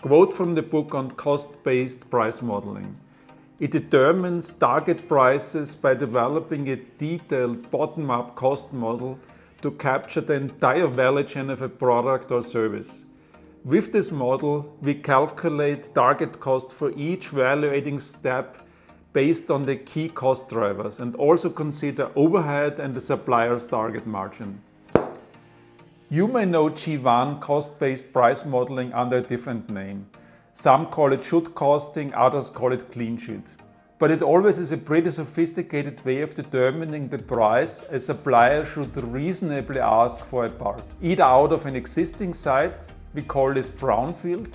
Quote from the book on cost-based price modeling. It determines target prices by developing a detailed bottom-up cost model to capture the entire value chain of a product or service. With this model, we calculate target cost for each value-adding step based on the key cost drivers and also consider overhead and the supplier's target margin. You may know G1 cost-based price modeling under a different name. Some call it should costing, others call it clean sheet. But it always is a pretty sophisticated way of determining the price a supplier should reasonably ask for a part. Either out of an existing site, we call this brownfield,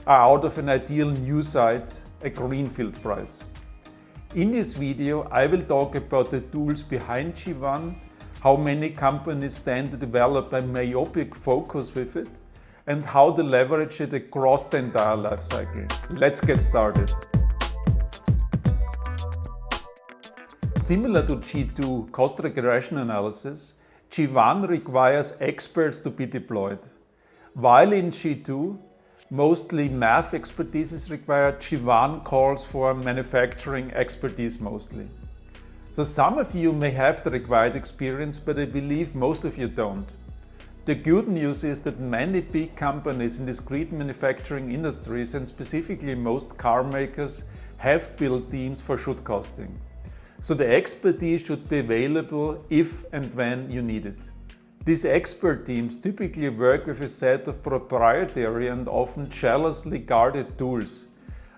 or out of an ideal new site, a greenfield price. In this video, I will talk about the tools behind G1, how many companies tend to develop a myopic focus with it, and how to leverage it across the entire life cycle. Let's get started. Similar to G2 cost regression analysis, G1 requires experts to be deployed. While in G2, mostly math expertise is required, G1 calls for manufacturing expertise mostly. So some of you may have the required experience, but I believe most of you don't. The good news is that many big companies in discrete manufacturing industries, and specifically most car makers, have built teams for should costing. So the expertise should be available if and when you need it. These expert teams typically work with a set of proprietary and often jealously guarded tools,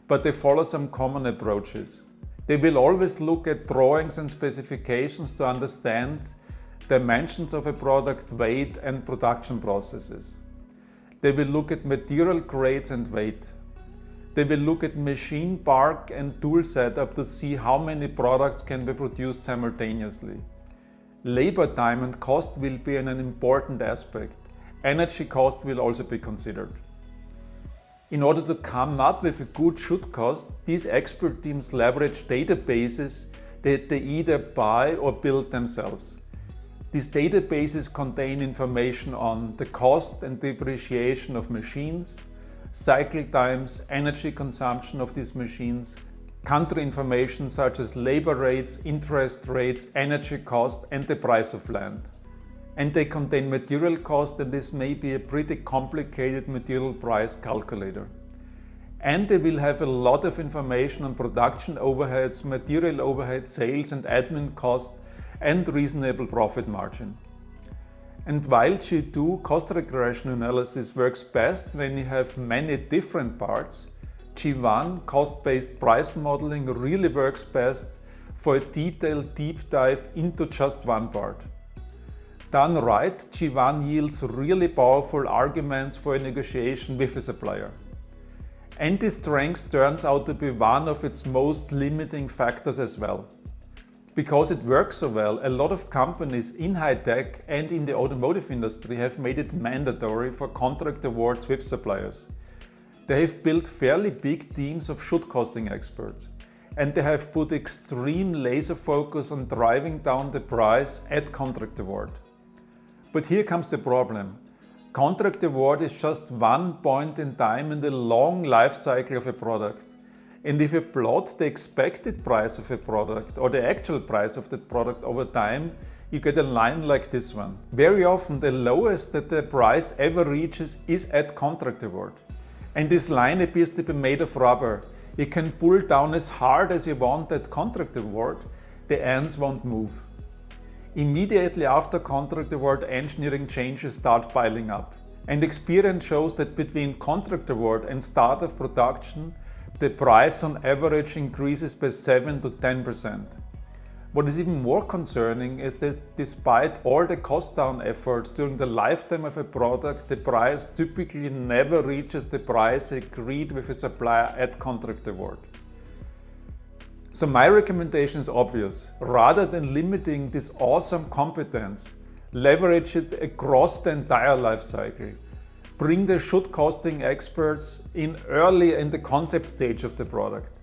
but they follow some common approaches. They will always look at drawings and specifications to understand dimensions of a product, weight and production processes. They will look at material grades and weight. They will look at machine park and tool setup to see how many products can be produced simultaneously. Labor time and cost will be an important aspect. Energy cost will also be considered. In order to come up with a good should cost, these expert teams leverage databases that they either buy or build themselves. These databases contain information on the cost and depreciation of machines, cycle times, energy consumption of these machines, country information such as labor rates, interest rates, energy cost, and the price of land. And they contain material cost, and this may be a pretty complicated material price calculator. And they will have a lot of information on production overheads, material overhead, sales and admin cost, and reasonable profit margin. And while G2 cost regression analysis works best when you have many different parts, G1 cost-based price modeling really works best for a detailed deep dive into just one part. Done right, G1 yields really powerful arguments for a negotiation with a supplier. Antistrength turns out to be one of its most limiting factors as well. Because it works so well, a lot of companies in high tech and in the automotive industry have made it mandatory for contract awards with suppliers. They have built fairly big teams of should costing experts, and they have put extreme laser focus on driving down the price at contract award. But here comes the problem. Contract award is just one point in time in the long life cycle of a product. And if you plot the expected price of a product or the actual price of that product over time, you get a line like this one. Very often the lowest that the price ever reaches is at contract award. And this line appears to be made of rubber. You can pull down as hard as you want at contract award, the ends won't move. Immediately after contract award, engineering changes start piling up. And experience shows that between contract award and start of production, the price on average increases by 7 to 10%. What is even more concerning is that despite all the cost down efforts during the lifetime of a product, the price typically never reaches the price agreed with a supplier at contract award. So my recommendation is obvious. Rather than limiting this awesome competence, leverage it across the entire life cycle. Bring the should costing experts in early in the concept stage of the product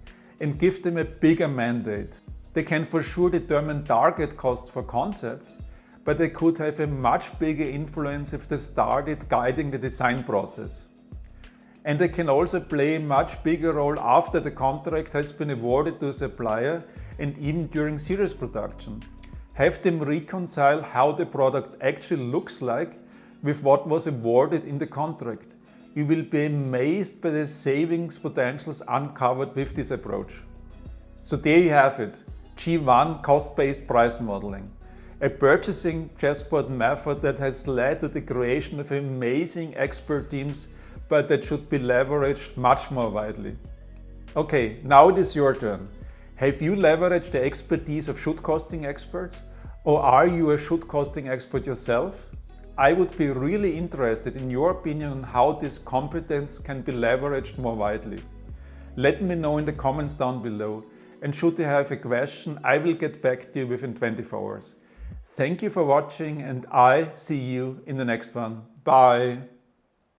and give them a bigger mandate. They can for sure determine target costs for concepts, but they could have a much bigger influence if they started guiding the design process. And they can also play a much bigger role after the contract has been awarded to a supplier and even during series production. Have them reconcile how the product actually looks like with what was awarded in the contract. You will be amazed by the savings potentials uncovered with this approach. So there you have it, G1 cost-based price modeling. A purchasing chessboard method that has led to the creation of amazing expert teams, but that should be leveraged much more widely. Okay, now it is your turn. Have you leveraged the expertise of should costing experts? Or are you a should costing expert yourself? I would be really interested in your opinion on how this competence can be leveraged more widely. Let me know in the comments down below, and should you have a question, I will get back to you within 24 hours. Thank you for watching, and I see you in the next one. Bye!